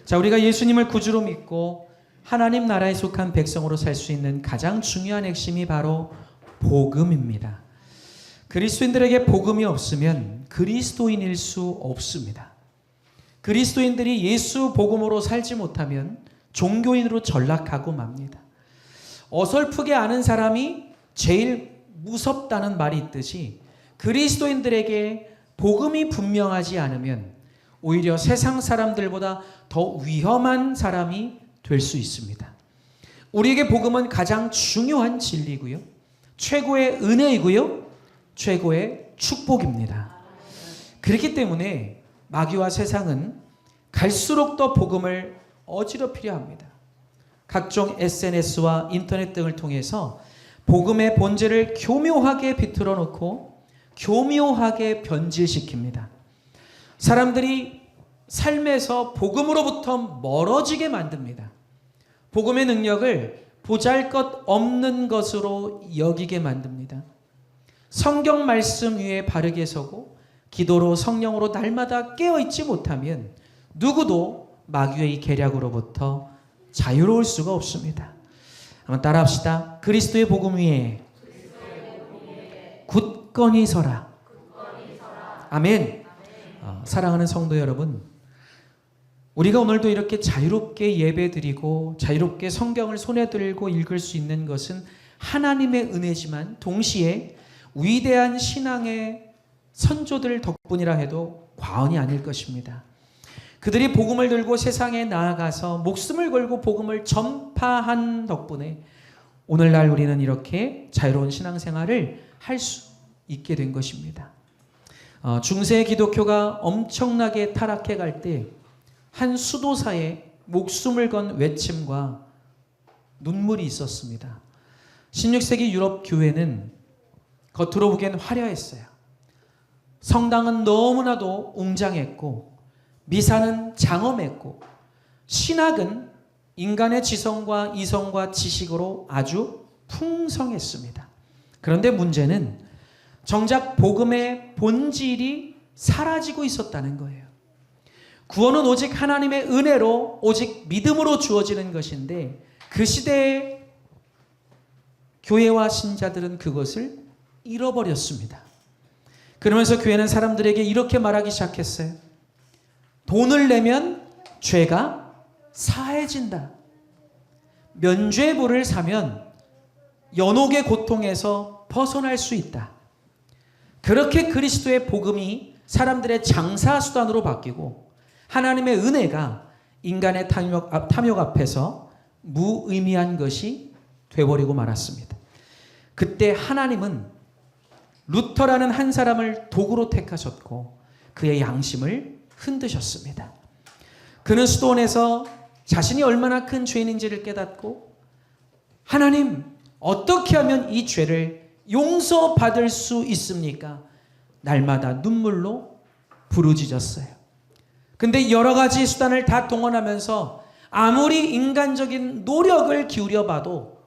자, 우리가 예수님을 구주로 믿고 하나님 나라에 속한 백성으로 살 수 있는 가장 중요한 핵심이 바로 복음입니다. 그리스도인들에게 복음이 없으면 그리스도인일 수 없습니다. 그리스도인들이 예수 복음으로 살지 못하면 종교인으로 전락하고 맙니다. 어설프게 아는 사람이 제일 무섭다는 말이 있듯이 그리스도인들에게 복음이 분명하지 않으면 오히려 세상 사람들보다 더 위험한 사람이 될 수 있습니다. 우리에게 복음은 가장 중요한 진리고요. 최고의 은혜이고요. 최고의 축복입니다. 그렇기 때문에 마귀와 세상은 갈수록 더 복음을 어지럽히려 합니다. 각종 SNS와 인터넷 등을 통해서 복음의 본질을 교묘하게 비틀어 놓고 교묘하게 변질시킵니다. 사람들이 삶에서 복음으로부터 멀어지게 만듭니다. 복음의 능력을 보잘것없는 것으로 여기게 만듭니다. 성경 말씀 위에 바르게 서고 기도로 성령으로 날마다 깨어있지 못하면 누구도 마귀의 계략으로부터 자유로울 수가 없습니다. 한번 따라합시다. 그리스도의 복음 위에 굳건히 서라. 아멘. 사랑하는 성도 여러분, 우리가 오늘도 이렇게 자유롭게 예배드리고 자유롭게 성경을 손에 들고 읽을 수 있는 것은 하나님의 은혜지만 동시에 위대한 신앙의 선조들 덕분이라 해도 과언이 아닐 것입니다. 그들이 복음을 들고 세상에 나아가서 목숨을 걸고 복음을 전파한 덕분에 오늘날 우리는 이렇게 자유로운 신앙생활을 할 수 있게 된 것입니다. 중세 기독교가 엄청나게 타락해 갈 때 한 수도사의 목숨을 건 외침과 눈물이 있었습니다. 16세기 유럽 교회는 겉으로 보기엔 화려했어요. 성당은 너무나도 웅장했고 미사는 장엄했고 신학은 인간의 지성과 이성과 지식으로 아주 풍성했습니다. 그런데 문제는 정작 복음의 본질이 사라지고 있었다는 거예요. 구원은 오직 하나님의 은혜로 오직 믿음으로 주어지는 것인데 그 시대의 교회와 신자들은 그것을 잃어버렸습니다. 그러면서 교회는 사람들에게 이렇게 말하기 시작했어요. 돈을 내면 죄가 사해진다. 면죄부를 사면 연옥의 고통에서 벗어날 수 있다. 그렇게 그리스도의 복음이 사람들의 장사수단으로 바뀌고 하나님의 은혜가 인간의 탐욕 앞에서 무의미한 것이 되어버리고 말았습니다. 그때 하나님은 루터라는 한 사람을 도구로 택하셨고 그의 양심을 흔드셨습니다. 그는 수도원에서 자신이 얼마나 큰 죄인인지를 깨닫고 하나님, 어떻게 하면 이 죄를 용서받을 수 있습니까? 날마다 눈물로 부르짖었어요. 근데 여러 가지 수단을 다 동원하면서 아무리 인간적인 노력을 기울여 봐도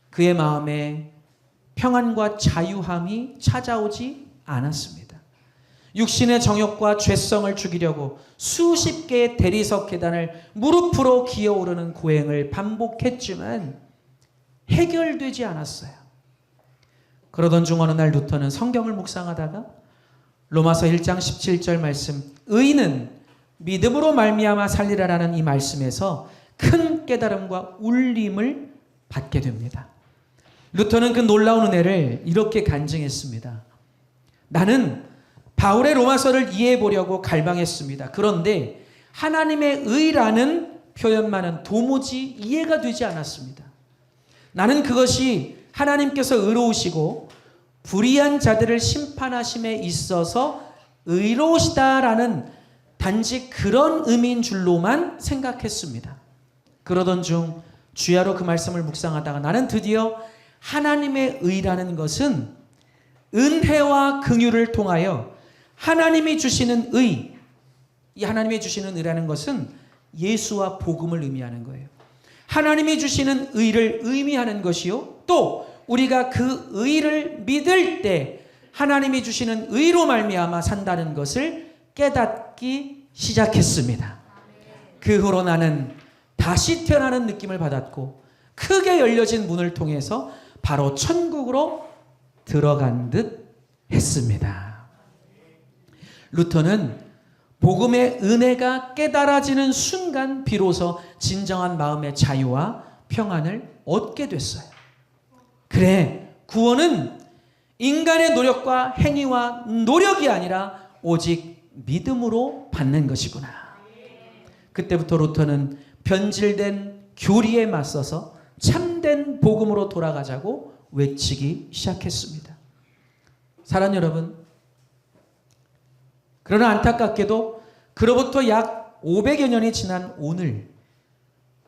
그의 마음에 평안과 자유함이 찾아오지 않았습니다. 육신의 정욕과 죄성을 죽이려고 수십 개의 대리석 계단을 무릎으로 기어오르는 고행을 반복했지만 해결되지 않았어요. 그러던 중 어느 날 루터는 성경을 묵상하다가 로마서 1장 17절 말씀, 의인은 믿음으로 말미암아 살리라라는 이 말씀에서 큰 깨달음과 울림을 받게 됩니다. 루터는 그 놀라운 은혜를 이렇게 간증했습니다. 나는 바울의 로마서를 이해해 보려고 갈망했습니다. 그런데 하나님의 의라는 표현만은 도무지 이해가 되지 않았습니다. 나는 그것이 하나님께서 의로우시고 불의한 자들을 심판하심에 있어서 의로우시다라는 단지 그런 의미인 줄로만 생각했습니다. 그러던 중 주야로 그 말씀을 묵상하다가 나는 드디어 하나님의 의라는 것은 은혜와 긍휼을 통하여 하나님이 주시는 의, 이 하나님이 주시는 의라는 것은 예수와 복음을 의미하는 거예요. 하나님이 주시는 의를 의미하는 것이요, 또 우리가 그 의를 믿을 때 하나님이 주시는 의로 말미암아 산다는 것을 깨닫기 시작했습니다. 그 후로 나는 다시 태어나는 느낌을 받았고 크게 열려진 문을 통해서 바로 천국으로 들어간 듯 했습니다. 루터는 복음의 은혜가 깨달아지는 순간 비로소 진정한 마음의 자유와 평안을 얻게 됐어요. 그래, 구원은 인간의 노력과 행위와 노력이 아니라 오직 믿음으로 받는 것이구나. 그때부터 루터는 변질된 교리에 맞서서 참된 복음으로 돌아가자고 외치기 시작했습니다. 사랑하는 여러분, 그러나 안타깝게도 그로부터 약 500여 년이 지난 오늘,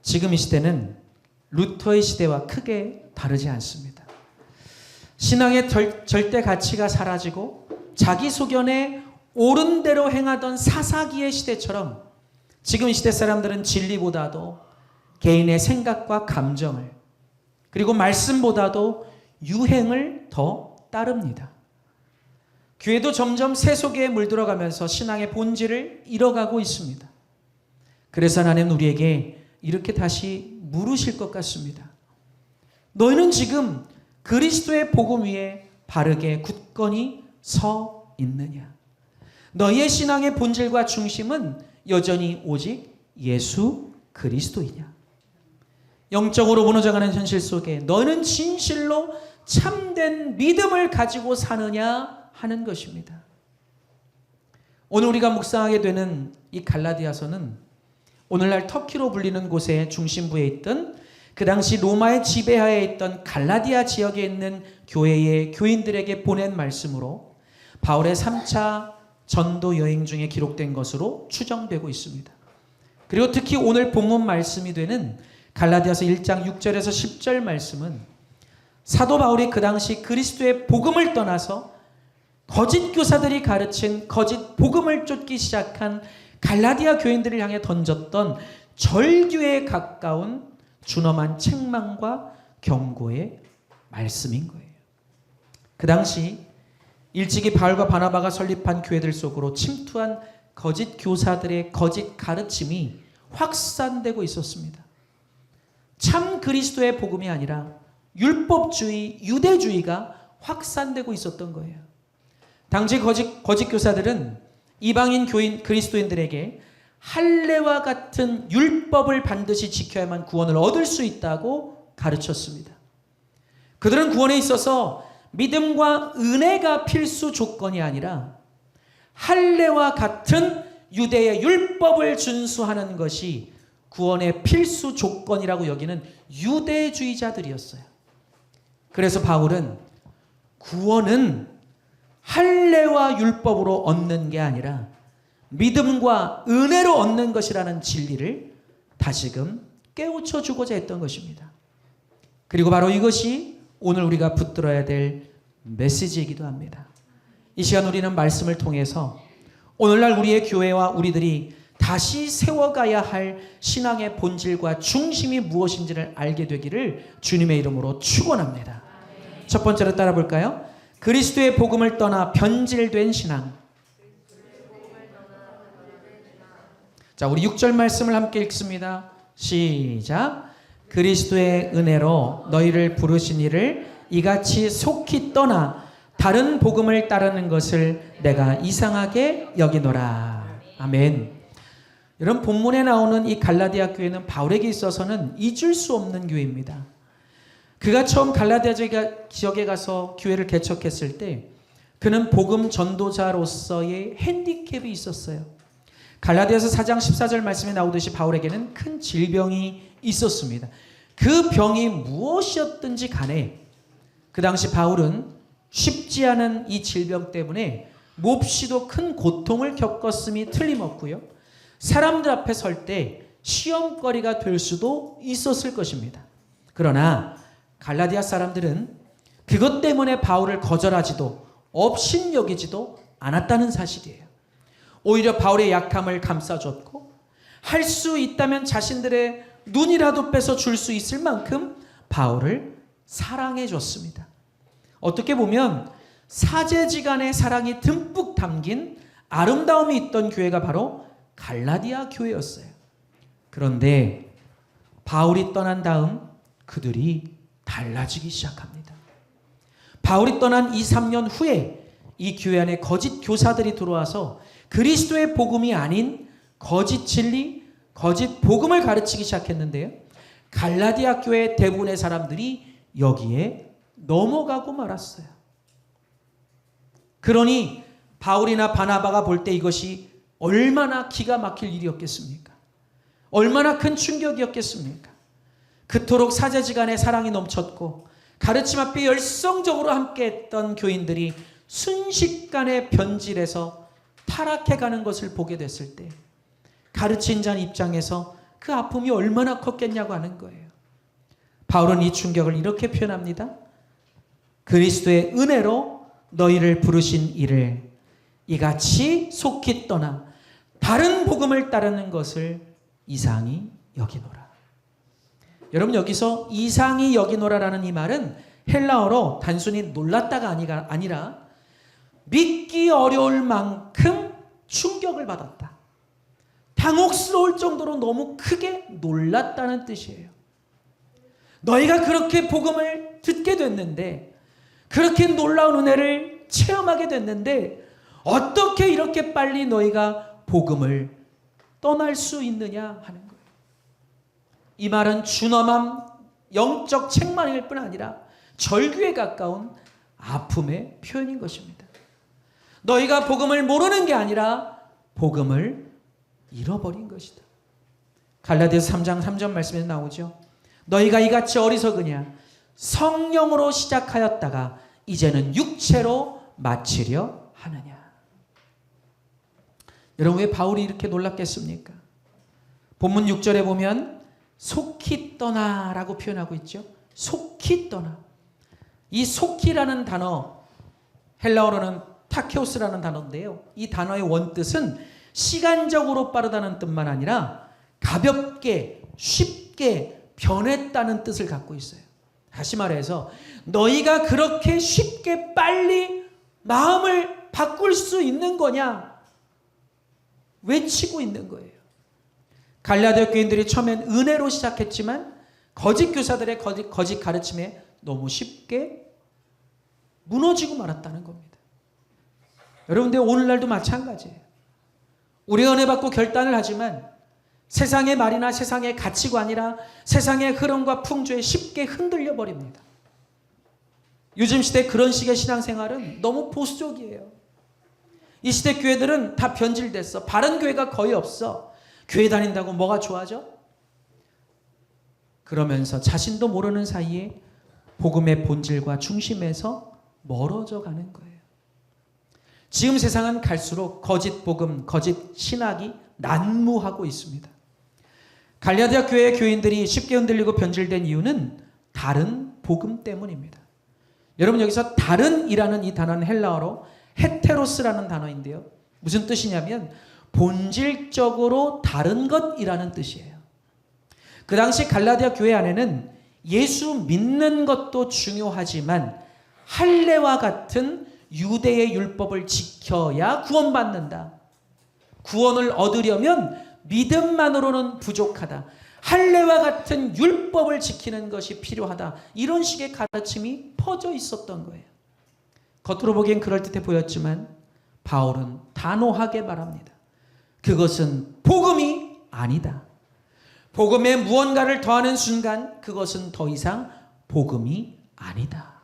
지금 이 시대는 루터의 시대와 크게 다르지 않습니다. 신앙의 절대 가치가 사라지고 자기 소견에 옳은 대로 행하던 사사기의 시대처럼 지금 이 시대 사람들은 진리보다도 개인의 생각과 감정을, 그리고 말씀보다도 유행을 더 따릅니다. 교회도 점점 세속에 물들어가면서 신앙의 본질을 잃어가고 있습니다. 그래서 하나님 우리에게 이렇게 다시 물으실 것 같습니다. 너희는 지금 그리스도의 복음 위에 바르게 굳건히 서 있느냐? 너희의 신앙의 본질과 중심은 여전히 오직 예수 그리스도이냐? 영적으로 무너져가는 현실 속에 너희는 진실로 참된 믿음을 가지고 사느냐 하는 것입니다. 오늘 우리가 묵상하게 되는 이 갈라디아서는 오늘날 터키로 불리는 곳의 중심부에 있던, 그 당시 로마의 지배하에 있던 갈라디아 지역에 있는 교회의 교인들에게 보낸 말씀으로 바울의 3차 전도 여행 중에 기록된 것으로 추정되고 있습니다. 그리고 특히 오늘 본문 말씀이 되는 갈라디아서 1장 6절에서 10절 말씀은 사도 바울이 그 당시 그리스도의 복음을 떠나서 거짓 교사들이 가르친 거짓 복음을 쫓기 시작한 갈라디아 교인들을 향해 던졌던 절규에 가까운 준엄한 책망과 경고의 말씀인 거예요. 그 당시 일찍이 바울과 바나바가 설립한 교회들 속으로 침투한 거짓 교사들의 거짓 가르침이 확산되고 있었습니다. 참 그리스도의 복음이 아니라 율법주의, 유대주의가 확산되고 있었던 거예요. 당시 거짓 교사들은 이방인 교인 그리스도인들에게 할례와 같은 율법을 반드시 지켜야만 구원을 얻을 수 있다고 가르쳤습니다. 그들은 구원에 있어서 믿음과 은혜가 필수 조건이 아니라 할례와 같은 유대의 율법을 준수하는 것이 구원의 필수 조건이라고 여기는 유대주의자들이었어요. 그래서 바울은 구원은 할례와 율법으로 얻는 게 아니라 믿음과 은혜로 얻는 것이라는 진리를 다시금 깨우쳐 주고자 했던 것입니다. 그리고 바로 이것이 오늘 우리가 붙들어야 될 메시지이기도 합니다. 이 시간 우리는 말씀을 통해서 오늘날 우리의 교회와 우리들이 다시 세워가야 할 신앙의 본질과 중심이 무엇인지를 알게 되기를 주님의 이름으로 축원합니다. 첫 번째로 따라 볼까요? 그리스도의 복음을 떠나 변질된 신앙. 자, 우리 6절 말씀을 함께 읽습니다. 시작. 그리스도의 은혜로 너희를 부르신 이를 이같이 속히 떠나 다른 복음을 따르는 것을 내가 이상하게 여기노라. 아멘. 여러분, 본문에 나오는 이 갈라디아 교회는 바울에게 있어서는 잊을 수 없는 교회입니다. 그가 처음 갈라디아 지역에 가서 교회를 개척했을 때 그는 복음 전도자로서의 핸디캡이 있었어요. 갈라디아서 4장 14절 말씀에 나오듯이 바울에게는 큰 질병이 있었습니다. 그 병이 무엇이었든지 간에 그 당시 바울은 쉽지 않은 이 질병 때문에 몹시도 큰 고통을 겪었음이 틀림없고요. 사람들 앞에 설 때 시험거리가 될 수도 있었을 것입니다. 그러나 갈라디아 사람들은 그것 때문에 바울을 거절하지도 업신여기지도 않았다는 사실이에요. 오히려 바울의 약함을 감싸줬고 할 수 있다면 자신들의 눈이라도 빼서 줄 수 있을 만큼 바울을 사랑해 줬습니다. 어떻게 보면 사제지간의 사랑이 듬뿍 담긴 아름다움이 있던 교회가 바로 갈라디아 교회였어요. 그런데 바울이 떠난 다음 그들이 달라지기 시작합니다. 바울이 떠난 2, 3년 후에 이 교회 안에 거짓 교사들이 들어와서 그리스도의 복음이 아닌 거짓 진리, 거짓 복음을 가르치기 시작했는데요. 갈라디아 교회 대부분의 사람들이 여기에 넘어가고 말았어요. 그러니 바울이나 바나바가 볼 때 이것이 얼마나 기가 막힐 일이었겠습니까? 얼마나 큰 충격이었겠습니까? 그토록 사제지간에 사랑이 넘쳤고 가르침 앞에 열성적으로 함께했던 교인들이 순식간에 변질해서 타락해가는 것을 보게 됐을 때 가르친 자 입장에서 그 아픔이 얼마나 컸겠냐고 하는 거예요. 바울은 이 충격을 이렇게 표현합니다. 그리스도의 은혜로 너희를 부르신 이를 이같이 속히 떠나 다른 복음을 따르는 것을 이상히 여기노라. 여러분, 여기서 이상히 여기노라라는 이 말은 헬라어로 단순히 놀랐다가 아니라 믿기 어려울 만큼 충격을 받았다. 당혹스러울 정도로 너무 크게 놀랐다는 뜻이에요. 너희가 그렇게 복음을 듣게 됐는데, 그렇게 놀라운 은혜를 체험하게 됐는데 어떻게 이렇게 빨리 너희가 복음을 떠날 수 있느냐 하는 거예요. 이 말은 준엄한 영적 책망일 뿐 아니라 절규에 가까운 아픔의 표현인 것입니다. 너희가 복음을 모르는 게 아니라 복음을 잃어버린 것이다. 갈라디아서 3장 3절 말씀에 나오죠. 너희가 이같이 어리석으냐 성령으로 시작하였다가 이제는 육체로 마치려 하느냐. 여러분, 왜 바울이 이렇게 놀랐겠습니까? 본문 6절에 보면 속히 떠나라고 표현하고 있죠. 속히 떠나. 이 속히라는 단어, 헬라어로는 타케오스라는 단어인데요. 이 단어의 원뜻은 시간적으로 빠르다는 뜻만 아니라 가볍게, 쉽게 변했다는 뜻을 갖고 있어요. 다시 말해서 너희가 그렇게 쉽게 빨리 마음을 바꿀 수 있는 거냐 외치고 있는 거예요. 갈라디아 교인들이 처음엔 은혜로 시작했지만 거짓 교사들의 거짓 가르침에 너무 쉽게 무너지고 말았다는 겁니다. 여러분들 오늘날도 마찬가지예요. 우리가 은혜 받고 결단을 하지만 세상의 말이나 세상의 가치관이라 세상의 흐름과 풍조에 쉽게 흔들려 버립니다. 요즘 시대 그런 식의 신앙생활은 너무 보수적이에요. 이 시대 교회들은 다 변질됐어. 바른 교회가 거의 없어. 교회 다닌다고 뭐가 좋아져? 그러면서 자신도 모르는 사이에 복음의 본질과 중심에서 멀어져 가는 거예요. 지금 세상은 갈수록 거짓 복음, 거짓 신학이 난무하고 있습니다. 갈라디아 교회의 교인들이 쉽게 흔들리고 변질된 이유는 다른 복음 때문입니다. 여러분, 여기서 다른이라는 이 단어는 헬라어로 헤테로스라는 단어인데요. 무슨 뜻이냐면 본질적으로 다른 것이라는 뜻이에요. 그 당시 갈라디아 교회 안에는 예수 믿는 것도 중요하지만 할례와 같은 유대의 율법을 지켜야 구원받는다. 구원을 얻으려면 믿음만으로는 부족하다. 할례와 같은 율법을 지키는 것이 필요하다. 이런 식의 가르침이 퍼져 있었던 거예요. 겉으로 보기엔 그럴듯해 보였지만 바울은 단호하게 말합니다. 그것은 복음이 아니다. 복음에 무언가를 더하는 순간 그것은 더 이상 복음이 아니다.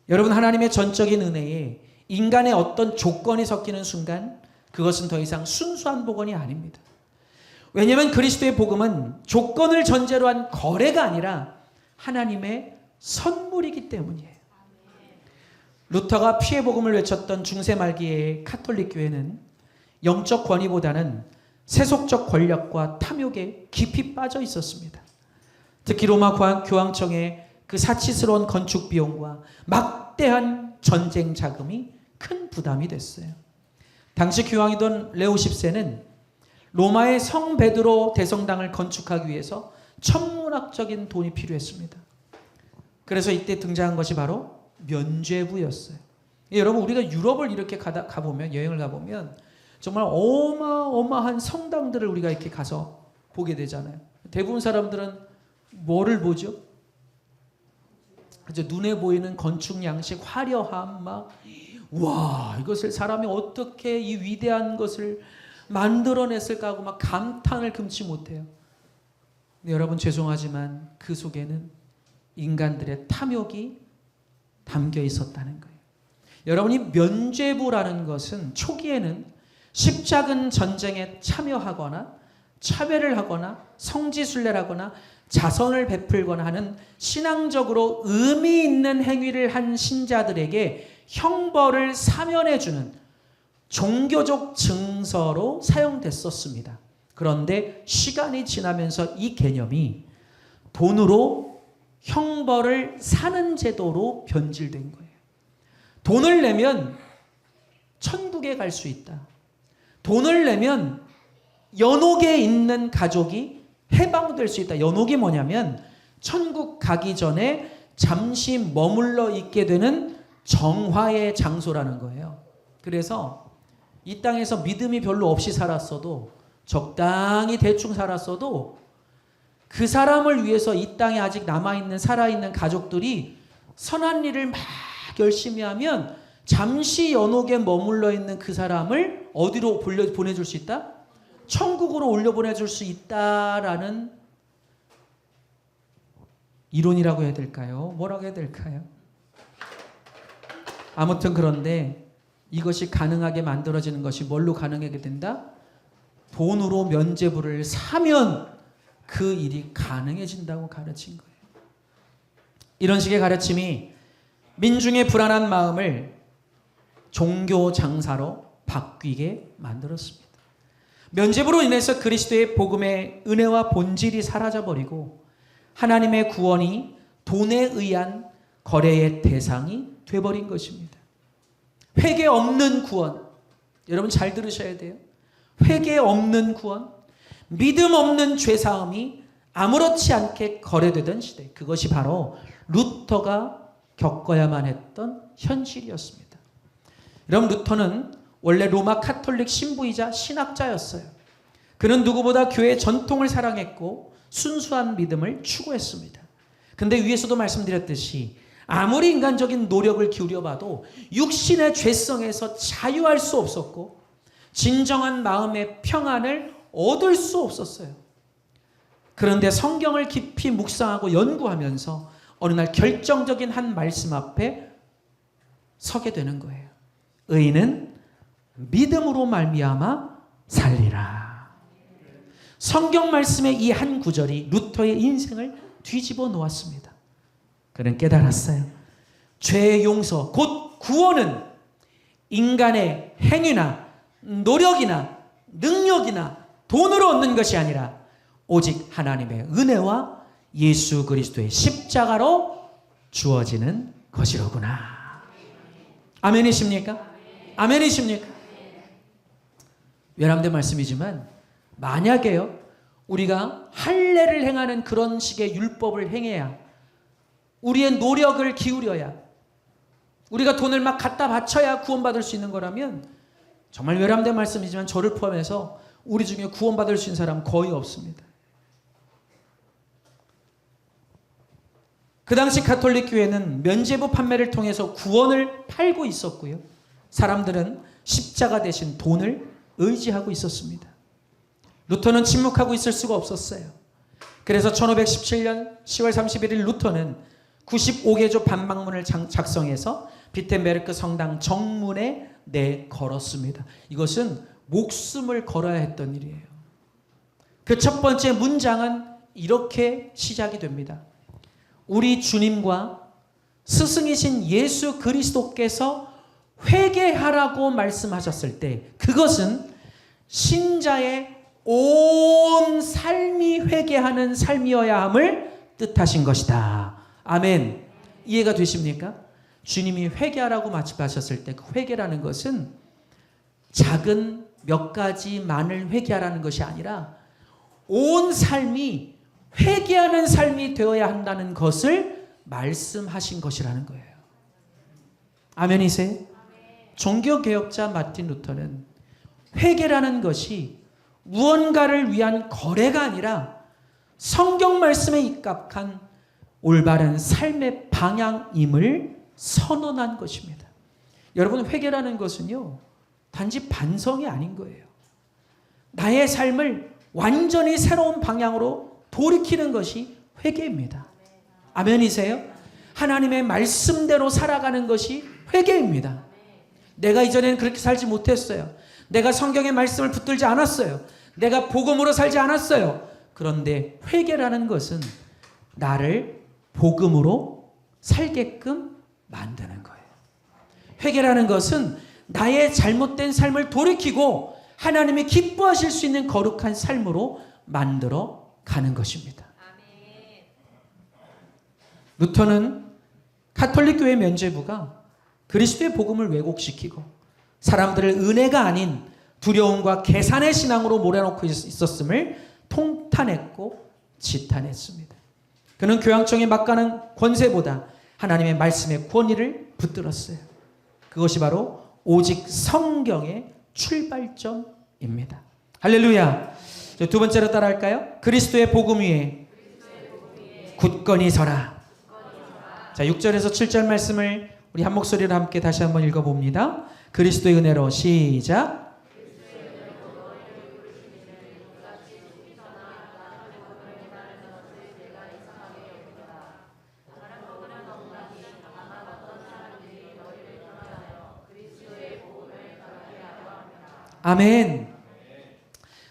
여러분, 하나님의 전적인 은혜에 인간의 어떤 조건이 섞이는 순간 그것은 더 이상 순수한 복음이 아닙니다. 왜냐하면 그리스도의 복음은 조건을 전제로 한 거래가 아니라 하나님의 선물이기 때문이에요. 루터가 피해 복음을 외쳤던 중세 말기의 카톨릭 교회는 영적 권위보다는 세속적 권력과 탐욕에 깊이 빠져 있었습니다. 특히 로마 교황청의 그 사치스러운 건축 비용과 막대한 전쟁 자금이 큰 부담이 됐어요. 당시 교황이던 레오 10세는 로마의 성 베드로 대성당을 건축하기 위해서 천문학적인 돈이 필요했습니다. 그래서 이때 등장한 것이 바로 면죄부였어요. 여러분, 우리가 유럽을 이렇게 가보면, 여행을 가보면 정말 어마어마한 성당들을 우리가 이렇게 가서 보게 되잖아요. 대부분 사람들은 뭐를 보죠? 이제 눈에 보이는 건축 양식, 화려함, 와, 이것을 사람이 어떻게 이 위대한 것을 만들어냈을까 하고 막 감탄을 금치 못해요. 근데 여러분 죄송하지만 그 속에는 인간들의 탐욕이 담겨 있었다는 거예요. 여러분이 면죄부라는 것은 초기에는 십작은 전쟁에 참여하거나 차별을 하거나 성지순례를 하거나 자선을 베풀거나 하는 신앙적으로 의미 있는 행위를 한 신자들에게 형벌을 사면해주는 종교적 증서로 사용됐었습니다. 그런데 시간이 지나면서 이 개념이 돈으로 형벌을 사는 제도로 변질된 거예요. 돈을 내면 천국에 갈 수 있다. 돈을 내면 연옥에 있는 가족이 해방될 수 있다. 연옥이 뭐냐면 천국 가기 전에 잠시 머물러 있게 되는 정화의 장소라는 거예요. 그래서 이 땅에서 믿음이 별로 없이 살았어도, 적당히 대충 살았어도 그 사람을 위해서 이 땅에 아직 남아있는 살아있는 가족들이 선한 일을 막 열심히 하면 잠시 연옥에 머물러 있는 그 사람을 어디로 보내줄 수 있다? 천국으로 올려보내줄 수 있다라는 이론이라고 해야 될까요? 뭐라고 해야 될까요? 아무튼 그런데 이것이 가능하게 만들어지는 것이 뭘로 가능하게 된다? 돈으로 면죄부를 사면 그 일이 가능해진다고 가르친 거예요. 이런 식의 가르침이 민중의 불안한 마음을 종교 장사로 바뀌게 만들었습니다. 면죄부로 인해서 그리스도의 복음의 은혜와 본질이 사라져버리고 하나님의 구원이 돈에 의한 거래의 대상이 돼버린 것입니다. 회개 없는 구원, 여러분 잘 들으셔야 돼요. 회개 없는 구원, 믿음 없는 죄사함이 아무렇지 않게 거래되던 시대, 그것이 바로 루터가 겪어야만 했던 현실이었습니다. 여러분, 루터는 원래 로마 카톨릭 신부이자 신학자였어요. 그는 누구보다 교회의 전통을 사랑했고 순수한 믿음을 추구했습니다. 근데 위에서도 말씀드렸듯이 아무리 인간적인 노력을 기울여봐도 육신의 죄성에서 자유할 수 없었고 진정한 마음의 평안을 얻을 수 없었어요. 그런데 성경을 깊이 묵상하고 연구하면서 어느 날 결정적인 한 말씀 앞에 서게 되는 거예요. 의인은 믿음으로 말미암아 살리라. 성경 말씀의 이 한 구절이 루터의 인생을 뒤집어 놓았습니다. 그는 깨달았어요. 죄의 용서, 곧 구원은 인간의 행위나 노력이나 능력이나 돈으로 얻는 것이 아니라 오직 하나님의 은혜와 예수 그리스도의 십자가로 주어지는 것이로구나. 아멘이십니까? 아멘이십니까? 외람된 말씀이지만 만약에요, 우리가 할례를 행하는 그런 식의 율법을 행해야, 우리의 노력을 기울여야, 우리가 돈을 막 갖다 바쳐야 구원받을 수 있는 거라면, 정말 외람된 말씀이지만 저를 포함해서 우리 중에 구원받을 수 있는 사람 거의 없습니다. 그 당시 가톨릭 교회는 면죄부 판매를 통해서 구원을 팔고 있었고요. 사람들은 십자가 대신 돈을 의지하고 있었습니다. 루터는 침묵하고 있을 수가 없었어요. 그래서 1517년 10월 31일 루터는 95개조 반박문을 작성해서 비텐베르크 성당 정문에 내걸었습니다. 이것은 목숨을 걸어야 했던 일이에요. 그 첫 번째 문장은 이렇게 시작이 됩니다. 우리 주님과 스승이신 예수 그리스도께서 회개하라고 말씀하셨을 때 그것은 신자의 온 삶이 회개하는 삶이어야 함을 뜻하신 것이다. 아멘. 이해가 되십니까? 주님이 회개하라고 말씀하셨을 때 그 회개라는 것은 작은 몇 가지만을 회개하라는 것이 아니라 온 삶이 회개하는 삶이 되어야 한다는 것을 말씀하신 것이라는 거예요. 아멘이세요? 종교개혁자 마틴 루터는 회개라는 것이 무언가를 위한 거래가 아니라 성경 말씀에 입각한 올바른 삶의 방향임을 선언한 것입니다. 여러분, 회개라는 것은요, 단지 반성이 아닌 거예요. 나의 삶을 완전히 새로운 방향으로 돌이키는 것이 회개입니다. 아멘이세요? 하나님의 말씀대로 살아가는 것이 회개입니다. 내가 이전에는 그렇게 살지 못했어요. 내가 성경의 말씀을 붙들지 않았어요. 내가 복음으로 살지 않았어요. 그런데 회개라는 것은 나를 복음으로 살게끔 만드는 거예요. 회개라는 것은 나의 잘못된 삶을 돌이키고 하나님이 기뻐하실 수 있는 거룩한 삶으로 만들어 가는 것입니다. 루터는 가톨릭 교회 면죄부가 그리스도의 복음을 왜곡시키고 사람들을 은혜가 아닌 두려움과 계산의 신앙으로 몰아넣고 있었음을 통탄했고 지탄했습니다. 그는 교황청에 막가는 권세보다 하나님의 말씀의 권위를 붙들었어요. 그것이 바로 오직 성경의 출발점입니다. 할렐루야. 두 번째로 따라할까요? 그리스도의 복음 위에 굳건히 서라. 자, 6절에서 7절 말씀을 우리 한 목소리로 함께 다시 한번 읽어봅니다. 그리스도의 은혜로 시작. 아멘.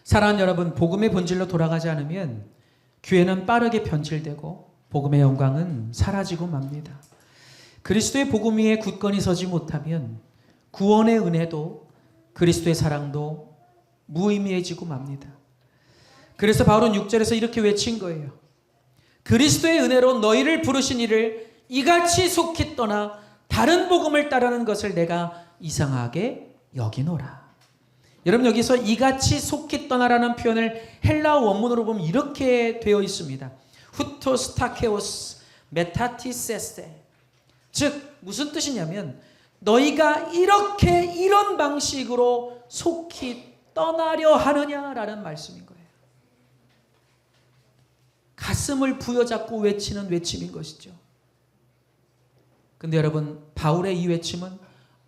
사랑하는 여러분, 복음의 본질로 돌아가지 않으면 교회는 빠르게 변질되고 복음의 영광은 사라지고 맙니다. 그리스도의 복음 위에 굳건히 서지 못하면 구원의 은혜도 그리스도의 사랑도 무의미해지고 맙니다. 그래서 바울은 6절에서 이렇게 외친 거예요. 그리스도의 은혜로 너희를 부르신 이를 이같이 속히 떠나 다른 복음을 따르는 것을 내가 이상하게 여기노라. 여러분, 여기서 이같이 속히 떠나라는 표현을 헬라어 원문으로 보면 이렇게 되어 있습니다. 후토스타케오스 메타티세세. 즉 무슨 뜻이냐면 너희가 이런 방식으로 속히 떠나려 하느냐라는 말씀인 거예요. 가슴을 부여잡고 외치는 외침인 것이죠. 근데 여러분, 바울의 이 외침은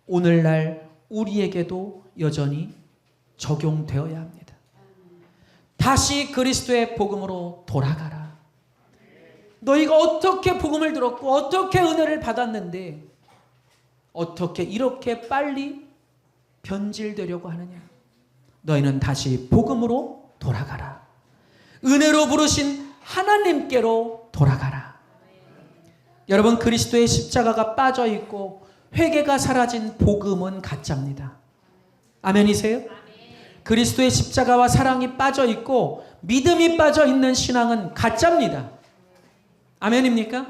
오늘날 우리에게도 여전히 적용되어야 합니다. 다시 그리스도의 복음으로 돌아가라. 너희가 어떻게 복음을 들었고 어떻게 은혜를 받았는데 어떻게 이렇게 빨리 변질되려고 하느냐. 너희는 다시 복음으로 돌아가라. 은혜로 부르신 하나님께로 돌아가라. 여러분, 그리스도의 십자가가 빠져있고 회개가 사라진 복음은 가짜입니다. 아멘이세요? 그리스도의 십자가와 사랑이 빠져있고 믿음이 빠져있는 신앙은 가짜입니다. 아멘입니까?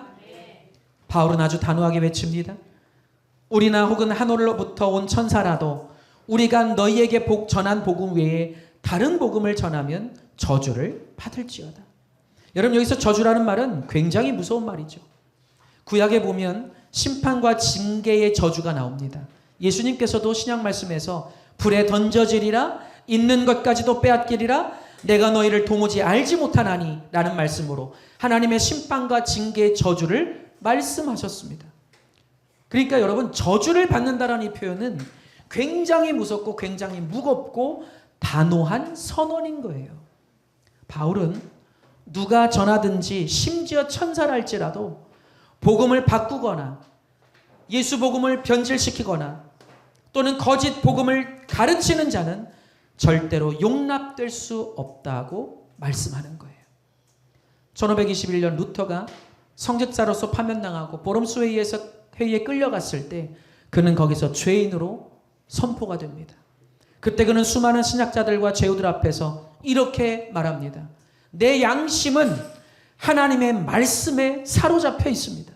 바울은 아주 단호하게 외칩니다. 우리나 혹은 하늘로부터 온 천사라도 우리가 너희에게 전한 복음 외에 다른 복음을 전하면 저주를 받을지어다. 여러분, 여기서 저주라는 말은 굉장히 무서운 말이죠. 구약에 보면 심판과 징계의 저주가 나옵니다. 예수님께서도 신약 말씀에서 불에 던져지리라, 있는 것까지도 빼앗기리라, 내가 너희를 도무지 알지 못하나니 라는 말씀으로 하나님의 심판과 징계의 저주를 말씀하셨습니다. 그러니까 여러분, 저주를 받는다라는 이 표현은 굉장히 무섭고 굉장히 무겁고 단호한 선언인 거예요. 바울은 누가 전하든지 심지어 천사랄지라도 복음을 바꾸거나 예수 복음을 변질시키거나 또는 거짓 복음을 가르치는 자는 절대로 용납될 수 없다고 말씀하는 거예요. 1521년 루터가 성직자로서 파면당하고 보름스 회의에 끌려갔을 때 그는 거기서 죄인으로 선포가 됩니다. 그때 그는 수많은 신학자들과 제후들 앞에서 이렇게 말합니다. 내 양심은 하나님의 말씀에 사로잡혀 있습니다.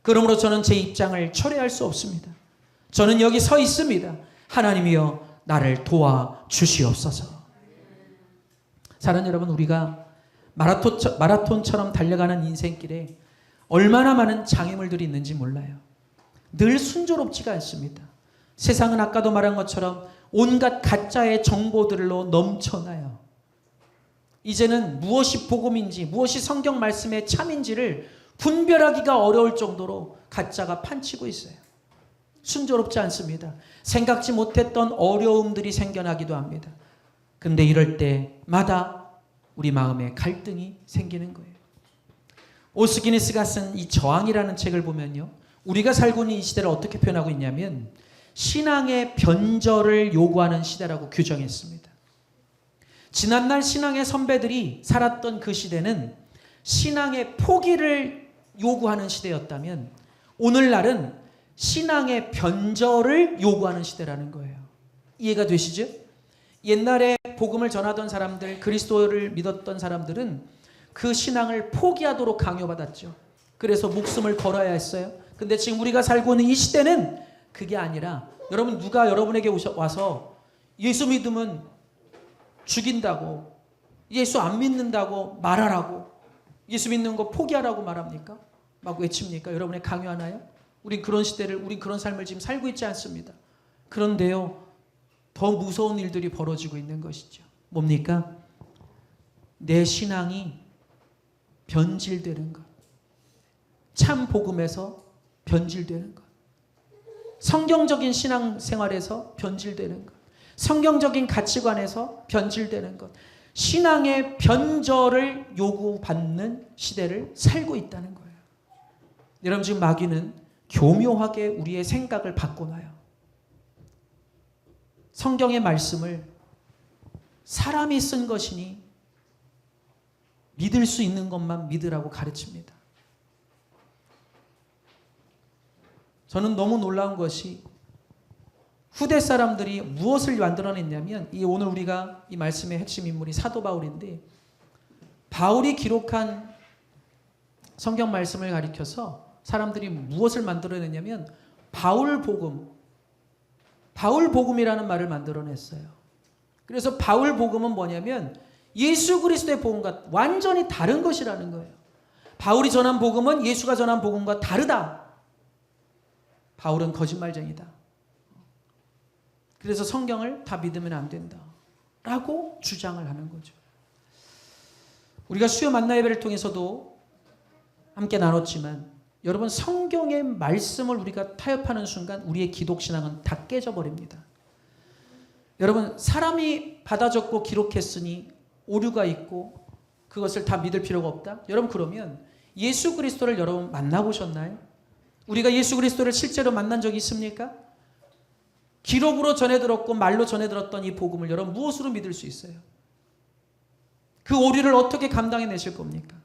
그러므로 저는 제 입장을 철회할 수 없습니다. 저는 여기 서 있습니다. 하나님이여 나를 도와주시옵소서. 사랑하는 여러분, 우리가 마라톤처럼 달려가는 인생길에 얼마나 많은 장애물들이 있는지 몰라요. 늘 순조롭지가 않습니다. 세상은 아까도 말한 것처럼 온갖 가짜의 정보들로 넘쳐나요. 이제는 무엇이 복음인지 무엇이 성경 말씀의 참인지를 분별하기가 어려울 정도로 가짜가 판치고 있어요. 순조롭지 않습니다. 생각지 못했던 어려움들이 생겨나기도 합니다. 근데 이럴 때마다 우리 마음에 갈등이 생기는 거예요. 오스기니스가 쓴 이 저항이라는 책을 보면요, 우리가 살고 있는 이 시대를 어떻게 표현하고 있냐면 신앙의 변절을 요구하는 시대라고 규정했습니다. 지난날 신앙의 선배들이 살았던 그 시대는 신앙의 포기를 요구하는 시대였다면 오늘날은 신앙의 변절을 요구하는 시대라는 거예요. 이해가 되시죠? 옛날에 복음을 전하던 사람들, 그리스도를 믿었던 사람들은 그 신앙을 포기하도록 강요받았죠. 그래서 목숨을 걸어야 했어요. 근데 지금 우리가 살고 있는 이 시대는 그게 아니라, 여러분, 누가 여러분에게 와서 예수 믿으면 죽인다고, 예수 안 믿는다고 말하라고, 예수 믿는 거 포기하라고 말합니까? 막 외칩니까? 여러분에 강요하나요? 우린 그런 시대를, 우린 그런 삶을 지금 살고 있지 않습니다. 그런데요, 더 무서운 일들이 벌어지고 있는 것이죠. 뭡니까? 내 신앙이 변질되는 것. 참 복음에서 변질되는 것. 성경적인 신앙생활에서 변질되는 것. 성경적인 가치관에서 변질되는 것. 신앙의 변절을 요구받는 시대를 살고 있다는 거예요. 여러분, 지금 마귀는 교묘하게 우리의 생각을 바꿔놔요. 성경의 말씀을 사람이 쓴 것이니 믿을 수 있는 것만 믿으라고 가르칩니다. 저는 너무 놀라운 것이 후대 사람들이 무엇을 만들어냈냐면, 이 오늘 우리가 이 말씀의 핵심 인물이 사도 바울인데, 바울이 기록한 성경 말씀을 가리켜서 사람들이 무엇을 만들어냈냐면 바울복음이라는 말을 만들어냈어요. 그래서 바울복음은 뭐냐면 예수 그리스도의 복음과 완전히 다른 것이라는 거예요. 바울이 전한 복음은 예수가 전한 복음과 다르다. 바울은 거짓말쟁이다. 그래서 성경을 다 믿으면 안 된다 라고 주장을 하는 거죠. 우리가 수요 만나 예배를 통해서도 함께 나눴지만, 여러분, 성경의 말씀을 우리가 타협하는 순간 우리의 기독신앙은 다 깨져버립니다. 여러분, 사람이 받아 적고 기록했으니 오류가 있고 그것을 다 믿을 필요가 없다? 여러분, 그러면 예수 그리스도를 여러분 만나보셨나요? 우리가 예수 그리스도를 실제로 만난 적이 있습니까? 기록으로 전해 들었고 말로 전해 들었던 이 복음을 여러분 무엇으로 믿을 수 있어요? 그 오류를 어떻게 감당해 내실 겁니까?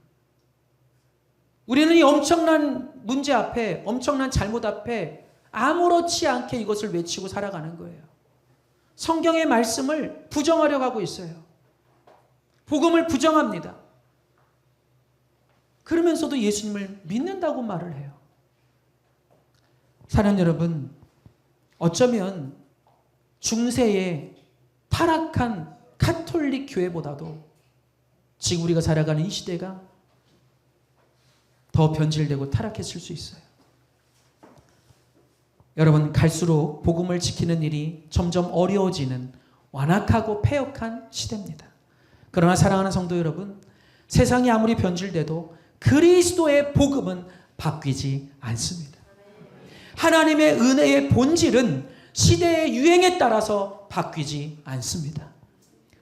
우리는 이 엄청난 문제 앞에, 엄청난 잘못 앞에 아무렇지 않게 이것을 외치고 살아가는 거예요. 성경의 말씀을 부정하려고 하고 있어요. 복음을 부정합니다. 그러면서도 예수님을 믿는다고 말을 해요. 사랑하는 여러분, 어쩌면 중세의 타락한 가톨릭 교회보다도 지금 우리가 살아가는 이 시대가 더 변질되고 타락했을 수 있어요. 여러분, 갈수록 복음을 지키는 일이 점점 어려워지는 완악하고 패역한 시대입니다. 그러나 사랑하는 성도 여러분, 세상이 아무리 변질돼도 그리스도의 복음은 바뀌지 않습니다. 하나님의 은혜의 본질은 시대의 유행에 따라서 바뀌지 않습니다.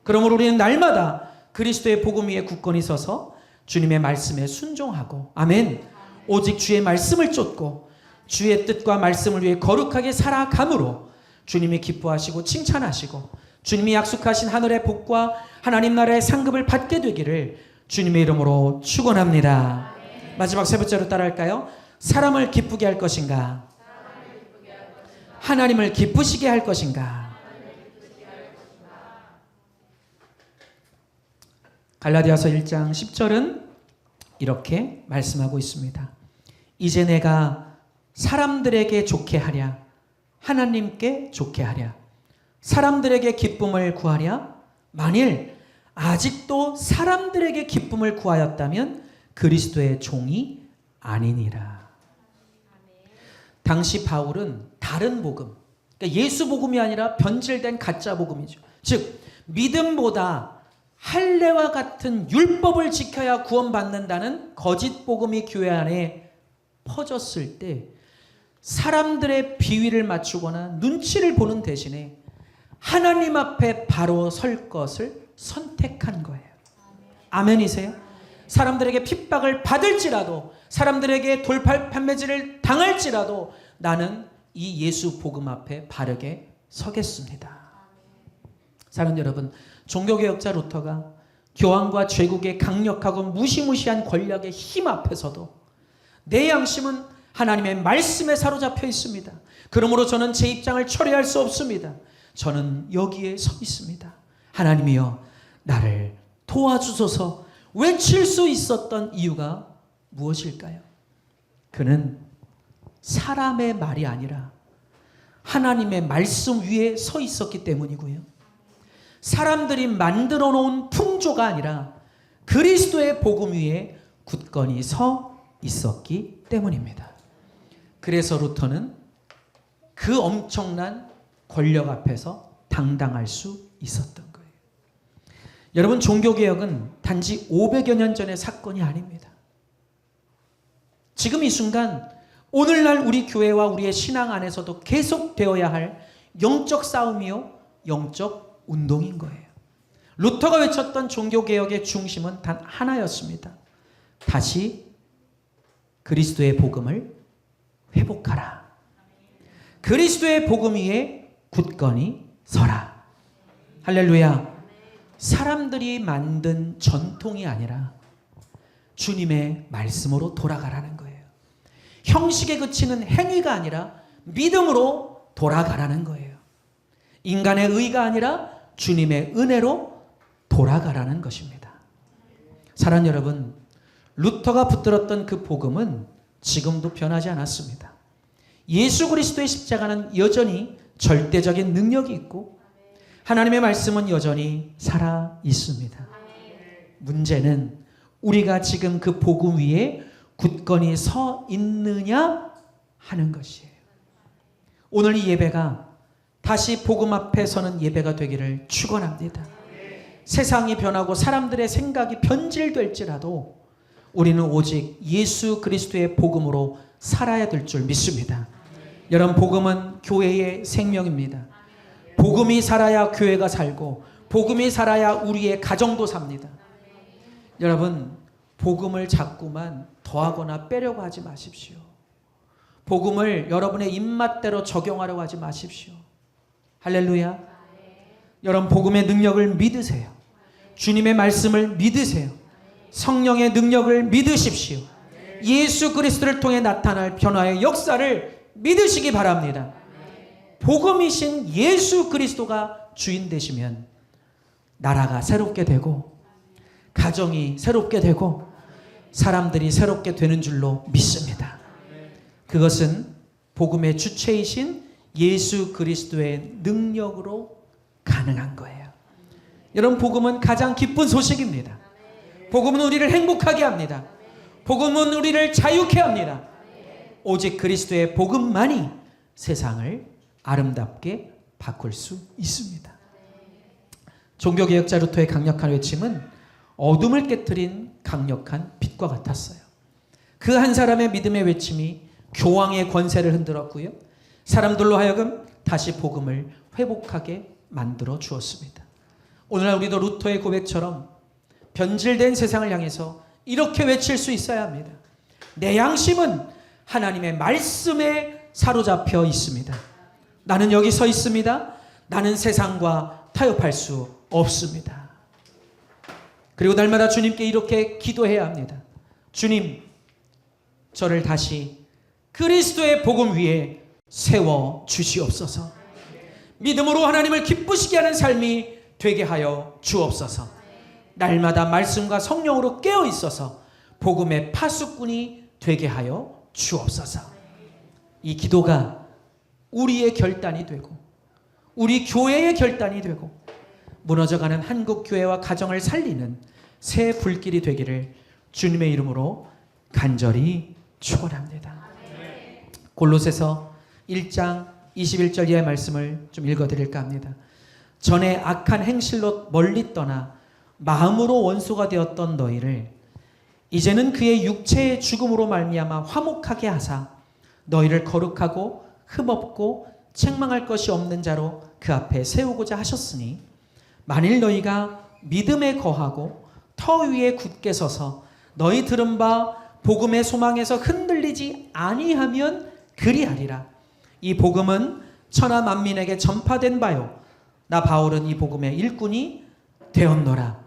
그러므로 우리는 날마다 그리스도의 복음 위에 굳건히 서서 주님의 말씀에 순종하고, 아멘, 오직 주의 말씀을 쫓고 주의 뜻과 말씀을 위해 거룩하게 살아감으로 주님이 기뻐하시고 칭찬하시고 주님이 약속하신 하늘의 복과 하나님 나라의 상급을 받게 되기를 주님의 이름으로 축원합니다. 마지막 세 번째로 따라할까요? 사람을 기쁘게 할 것인가? 하나님을 기쁘시게 할 것인가? 갈라디아서 1장 10절은 이렇게 말씀하고 있습니다. 이제 내가 사람들에게 좋게 하랴, 하나님께 좋게 하랴, 사람들에게 기쁨을 구하랴. 만일 아직도 사람들에게 기쁨을 구하였다면 그리스도의 종이 아니니라. 당시 바울은 다른 복음, 그러니까 예수 복음이 아니라 변질된 가짜 복음이죠. 즉 믿음보다 할례와 같은 율법을 지켜야 구원받는다는 거짓 복음이 교회 안에 퍼졌을 때 사람들의 비위를 맞추거나 눈치를 보는 대신에 하나님 앞에 바로 설 것을 선택한 거예요. 아멘이세요? 사람들에게 핍박을 받을지라도, 사람들에게 돌팔 판매질을 당할지라도 나는 이 예수 복음 앞에 바르게 서겠습니다. 사랑하는 여러분, 종교개혁자 루터가 교황과 제국의 강력하고 무시무시한 권력의 힘 앞에서도 내 양심은 하나님의 말씀에 사로잡혀 있습니다. 그러므로 저는 제 입장을 철회할 수 없습니다. 저는 여기에 서 있습니다. 하나님이여 나를 도와주소서 외칠 수 있었던 이유가 무엇일까요? 그는 사람의 말이 아니라 하나님의 말씀 위에 서 있었기 때문이고요. 사람들이 만들어 놓은 풍조가 아니라 그리스도의 복음 위에 굳건히 서 있었기 때문입니다. 그래서 루터는 그 엄청난 권력 앞에서 당당할 수 있었던 거예요. 여러분, 종교개혁은 단지 500여 년 전의 사건이 아닙니다. 지금 이 순간 오늘날 우리 교회와 우리의 신앙 안에서도 계속되어야 할 영적 싸움이요 영적 운동인 거예요. 루터가 외쳤던 종교개혁의 중심은 단 하나였습니다. 다시 그리스도의 복음을 회복하라. 그리스도의 복음 위에 굳건히 서라. 할렐루야. 사람들이 만든 전통이 아니라 주님의 말씀으로 돌아가라는 거예요. 형식에 그치는 행위가 아니라 믿음으로 돌아가라는 거예요. 인간의 의가 아니라 주님의 은혜로 돌아가라는 것입니다. 사랑하는 여러분, 루터가 붙들었던 그 복음은 지금도 변하지 않았습니다. 예수 그리스도의 십자가는 여전히 절대적인 능력이 있고 하나님의 말씀은 여전히 살아 있습니다. 문제는 우리가 지금 그 복음 위에 굳건히 서 있느냐 하는 것이에요. 오늘 이 예배가 다시 복음 앞에 서는 예배가 되기를 축원합니다. 세상이 변하고 사람들의 생각이 변질될지라도 우리는 오직 예수 그리스도의 복음으로 살아야 될 줄 믿습니다. 여러분, 복음은 교회의 생명입니다. 복음이 살아야 교회가 살고 복음이 살아야 우리의 가정도 삽니다. 여러분, 복음을 자꾸만 더하거나 빼려고 하지 마십시오. 복음을 여러분의 입맛대로 적용하려고 하지 마십시오. 할렐루야. 여러분, 복음의 능력을 믿으세요. 주님의 말씀을 믿으세요. 성령의 능력을 믿으십시오. 예수 그리스도를 통해 나타날 변화의 역사를 믿으시기 바랍니다. 복음이신 예수 그리스도가 주인 되시면 나라가 새롭게 되고 가정이 새롭게 되고 사람들이 새롭게 되는 줄로 믿습니다. 그것은 복음의 주체이신 예수 그리스도의 능력으로 가능한 거예요. 여러분, 복음은 가장 기쁜 소식입니다. 복음은 우리를 행복하게 합니다. 복음은 우리를 자유케 합니다. 오직 그리스도의 복음만이 세상을 아름답게 바꿀 수 있습니다. 종교개혁자 루터의 강력한 외침은 어둠을 깨트린 강력한 빛과 같았어요. 그 한 사람의 믿음의 외침이 교황의 권세를 흔들었고요. 사람들로 하여금 다시 복음을 회복하게 만들어 주었습니다. 오늘날 우리도 루터의 고백처럼 변질된 세상을 향해서 이렇게 외칠 수 있어야 합니다. 내 양심은 하나님의 말씀에 사로잡혀 있습니다. 나는 여기 서 있습니다. 나는 세상과 타협할 수 없습니다. 그리고 날마다 주님께 이렇게 기도해야 합니다. 주님, 저를 다시 그리스도의 복음 위에 세워 주시옵소서. 믿음으로 하나님을 기쁘시게 하는 삶이 되게 하여 주옵소서. 날마다 말씀과 성령으로 깨어 있어서 복음의 파수꾼이 되게 하여 주옵소서. 이 기도가 우리의 결단이 되고 우리 교회의 결단이 되고 무너져가는 한국 교회와 가정을 살리는 새 불길이 되기를 주님의 이름으로 간절히 축원합니다. 골로새서 1장 21절 이하의 말씀을 좀 읽어드릴까 합니다. 전에 악한 행실로 멀리 떠나 마음으로 원수가 되었던 너희를 이제는 그의 육체의 죽음으로 말미암아 화목하게 하사 너희를 거룩하고 흠없고 책망할 것이 없는 자로 그 앞에 세우고자 하셨으니 만일 너희가 믿음에 거하고 터 위에 굳게 서서 너희 들은 바 복음의 소망에서 흔들리지 아니하면 그리하리라. 이 복음은 천하 만민에게 전파된 바요 나 바울은 이 복음의 일꾼이 되었노라.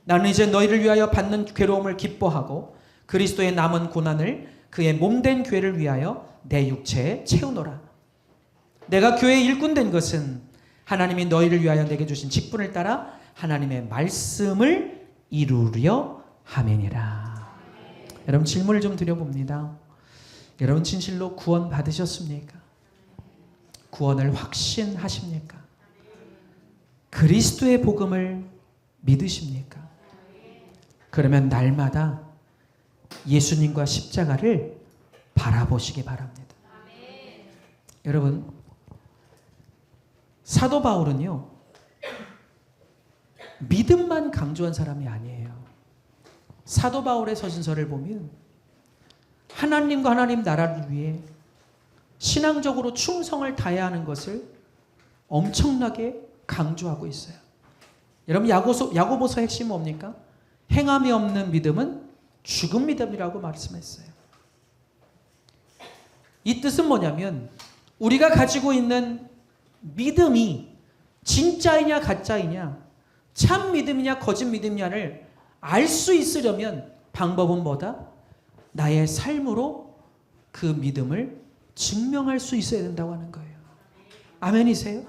나는 이제 너희를 위하여 받는 괴로움을 기뻐하고 그리스도의 남은 고난을 그의 몸된 교회를 위하여 내 육체에 채우노라. 내가 교회의 일꾼 된 것은 하나님이 너희를 위하여 내게 주신 직분을 따라 하나님의 말씀을 이루려 함이니라. 여러분 질문을 좀 드려봅니다. 여러분 진실로 구원 받으셨습니까? 구원을 확신하십니까? 그리스도의 복음을 믿으십니까? 그러면 날마다 예수님과 십자가를 바라보시기 바랍니다. 여러분 사도 바울은요 믿음만 강조한 사람이 아니에요. 사도 바울의 서신서를 보면 하나님과 하나님 나라를 위해 신앙적으로 충성을 다해야 하는 것을 엄청나게 강조하고 있어요. 여러분 야고보서 핵심은 뭡니까? 행함이 없는 믿음은 죽은 믿음이라고 말씀했어요. 이 뜻은 뭐냐면 우리가 가지고 있는 믿음이 진짜이냐 가짜이냐 참 믿음이냐 거짓 믿음이냐를 알 수 있으려면 방법은 뭐다? 나의 삶으로 그 믿음을 증명할 수 있어야 된다고 하는 거예요. 아멘이세요?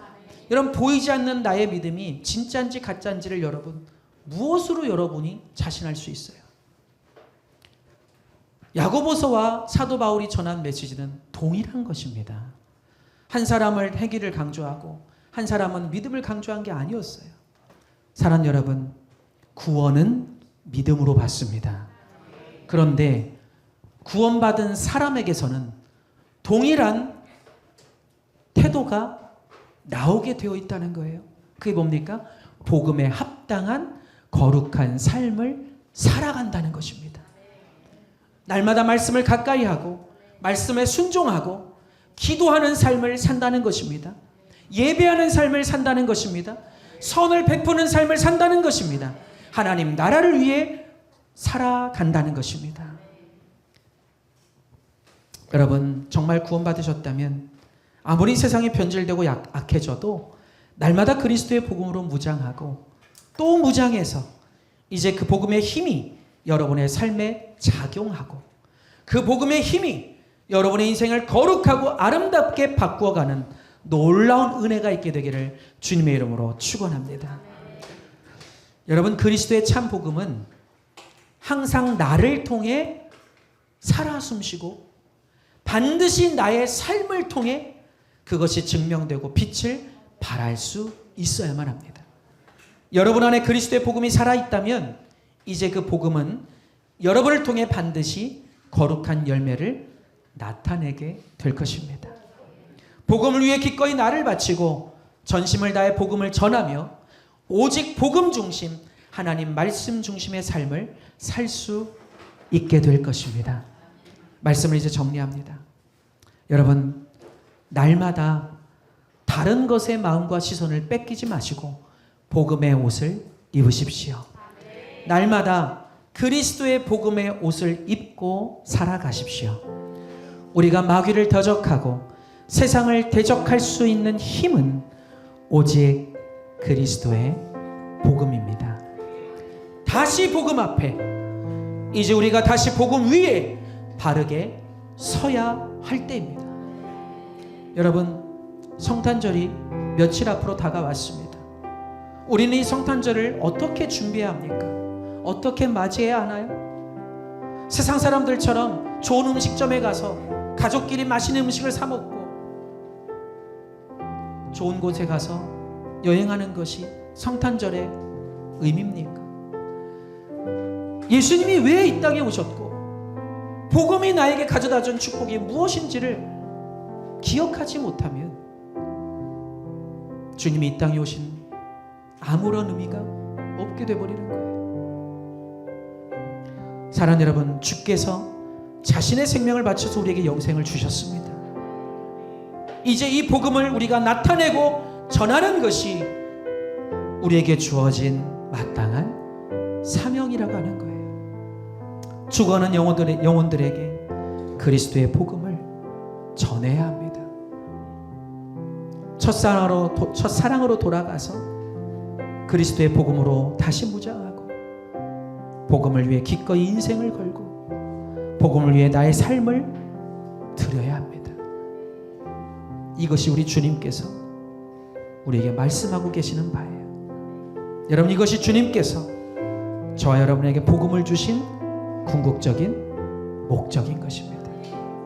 여러분 보이지 않는 나의 믿음이 진짜인지 가짜인지를 여러분 무엇으로 여러분이 자신할 수 있어요? 야고보서와 사도 바울이 전한 메시지는 동일한 것입니다. 한 사람을 행위를 강조하고 한 사람은 믿음을 강조한 게 아니었어요. 사랑하는 여러분, 구원은 믿음으로 받습니다. 그런데 구원받은 사람에게서는 동일한 태도가 나오게 되어 있다는 거예요. 그게 뭡니까? 복음에 합당한 거룩한 삶을 살아간다는 것입니다. 날마다 말씀을 가까이 하고 말씀에 순종하고 기도하는 삶을 산다는 것입니다. 예배하는 삶을 산다는 것입니다. 선을 베푸는 삶을 산다는 것입니다. 하나님 나라를 위해 살아간다는 것입니다. 여러분 정말 구원받으셨다면 아무리 세상이 변질되고 악해져도 날마다 그리스도의 복음으로 무장하고 또 무장해서 이제 그 복음의 힘이 여러분의 삶에 작용하고 그 복음의 힘이 여러분의 인생을 거룩하고 아름답게 바꾸어가는 놀라운 은혜가 있게 되기를 주님의 이름으로 축원합니다. 여러분 그리스도의 참 복음은 항상 나를 통해 살아 숨쉬고 반드시 나의 삶을 통해 그것이 증명되고 빛을 발할 수 있어야만 합니다. 여러분 안에 그리스도의 복음이 살아있다면 이제 그 복음은 여러분을 통해 반드시 거룩한 열매를 나타내게 될 것입니다. 복음을 위해 기꺼이 나를 바치고 전심을 다해 복음을 전하며 오직 복음 중심, 하나님 말씀 중심의 삶을 살 수 있게 될 것입니다. 말씀을 이제 정리합니다. 여러분, 날마다 다른 것에 마음과 시선을 뺏기지 마시고 복음의 옷을 입으십시오. 날마다 그리스도의 복음의 옷을 입고 살아가십시오. 우리가 마귀를 대적하고 세상을 대적할 수 있는 힘은 오직 그리스도의 복음입니다. 다시 복음 앞에 이제 우리가 다시 복음 위에 바르게 서야 할 때입니다. 여러분 성탄절이 며칠 앞으로 다가왔습니다. 우리는 이 성탄절을 어떻게 준비해야 합니까? 어떻게 맞이해야 하나요? 세상 사람들처럼 좋은 음식점에 가서 가족끼리 맛있는 음식을 사 먹고 좋은 곳에 가서 여행하는 것이 성탄절의 의미입니까? 예수님이 왜 이 땅에 오셨고 복음이 나에게 가져다 준 축복이 무엇인지를 기억하지 못하면 주님이 이 땅에 오신 아무런 의미가 없게 돼버리는 거예요. 사랑하는 여러분, 주께서 자신의 생명을 바쳐서 우리에게 영생을 주셨습니다. 이제 이 복음을 우리가 나타내고 전하는 것이 우리에게 주어진 마땅한 사명이라고 하는 거예요. 죽어가는 영혼들에게 그리스도의 복음을 전해야 합니다. 첫사랑으로 돌아가서 그리스도의 복음으로 다시 무장하고 복음을 위해 기꺼이 인생을 걸고 복음을 위해 나의 삶을 드려야 합니다. 이것이 우리 주님께서 우리에게 말씀하고 계시는 바예요. 여러분, 이것이 주님께서 저와 여러분에게 복음을 주신 궁극적인 목적인 것입니다.